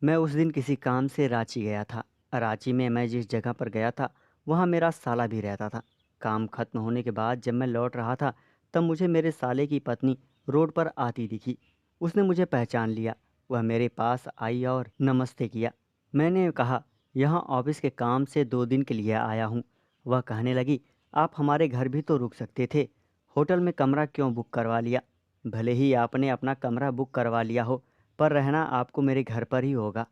मैं उस दिन किसी काम से रांची गया था। रांची में मैं जिस जगह पर गया था वहाँ मेरा साला भी रहता था। काम खत्म होने के बाद जब मैं लौट रहा था तब मुझे मेरे साले की पत्नी रोड पर आती दिखी। उसने मुझे पहचान लिया। वह मेरे पास आई और नमस्ते किया। मैंने कहा, यहाँ ऑफिस के काम से 2 दिन के लिए आया हूँ। वह कहने लगी, आप हमारे घर भी तो रुक सकते थे, होटल में कमरा क्यों बुक करवा लिया? भले ही आपने अपना कमरा बुक करवा लिया हो, पर रहना आपको मेरे घर पर ही होगा।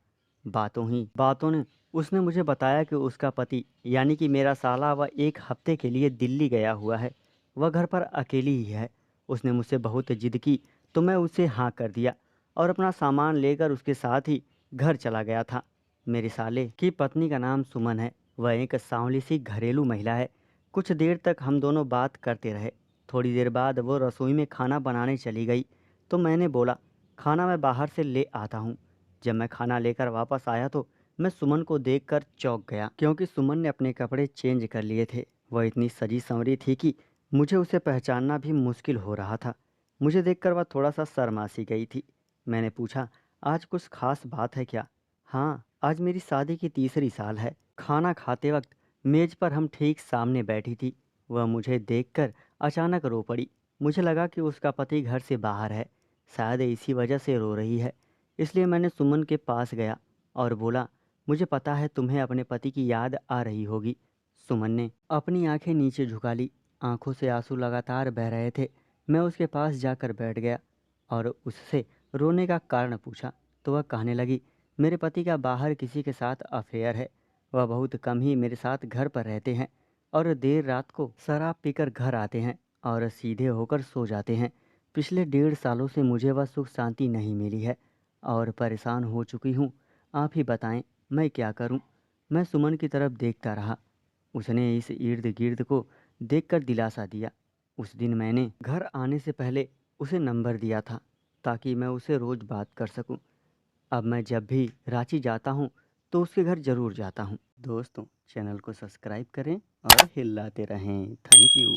बातों ही बातों ने उसने मुझे बताया कि उसका पति यानी कि मेरा साला वह 1 हफ्ते के लिए दिल्ली गया हुआ है। वह घर पर अकेली ही है। उसने मुझसे बहुत जिद की तो मैं उसे हाँ कर दिया और अपना सामान लेकर उसके साथ ही घर चला गया था। मेरे साले की पत्नी का नाम सुमन है। वह एक सांवली सी घरेलू महिला है। कुछ देर तक हम दोनों बात करते रहे। थोड़ी देर बाद वो रसोई में खाना बनाने चली गई तो मैंने बोला, खाना मैं बाहर से ले आता हूँ। जब मैं खाना लेकर वापस आया तो मैं सुमन को देखकर चौंक गया, क्योंकि सुमन ने अपने कपड़े चेंज कर लिए थे। वह इतनी सजी संवरी थी कि मुझे उसे पहचानना भी मुश्किल हो रहा था। मुझे देखकर वह थोड़ा सा शर्मा सी गई थी। मैंने पूछा, आज कुछ खास बात है क्या? हाँ, आज मेरी शादी की तीसरी साल है। खाना खाते वक्त मेज पर हम ठीक सामने बैठी थी। वह मुझे देखकर अचानक रो पड़ी। मुझे लगा कि उसका पति घर से बाहर है, शायद इसी वजह से रो रही है। इसलिए मैंने सुमन के पास गया और बोला, मुझे पता है तुम्हें अपने पति की याद आ रही होगी। सुमन ने अपनी आंखें नीचे झुका ली। आंखों से आंसू लगातार बह रहे थे। मैं उसके पास जाकर बैठ गया और उससे रोने का कारण पूछा तो वह कहने लगी, मेरे पति का बाहर किसी के साथ अफेयर है। वह बहुत कम ही मेरे साथ घर पर रहते हैं और देर रात को शराब पीकर घर आते हैं और सीधे होकर सो जाते हैं। पिछले 1.5 सालों से मुझे वह सुख शांति नहीं मिली है और परेशान हो चुकी हूँ। आप ही बताएं, मैं क्या करूं? मैं सुमन की तरफ देखता रहा। उसने इस इर्द गिर्द को देखकर दिलासा दिया। उस दिन मैंने घर आने से पहले उसे नंबर दिया था ताकि मैं उसे रोज़ बात कर सकूं। अब मैं जब भी रांची जाता हूं तो उसके घर ज़रूर जाता हूं। दोस्तों, चैनल को सब्सक्राइब करें और हिलाते रहें। Thank you.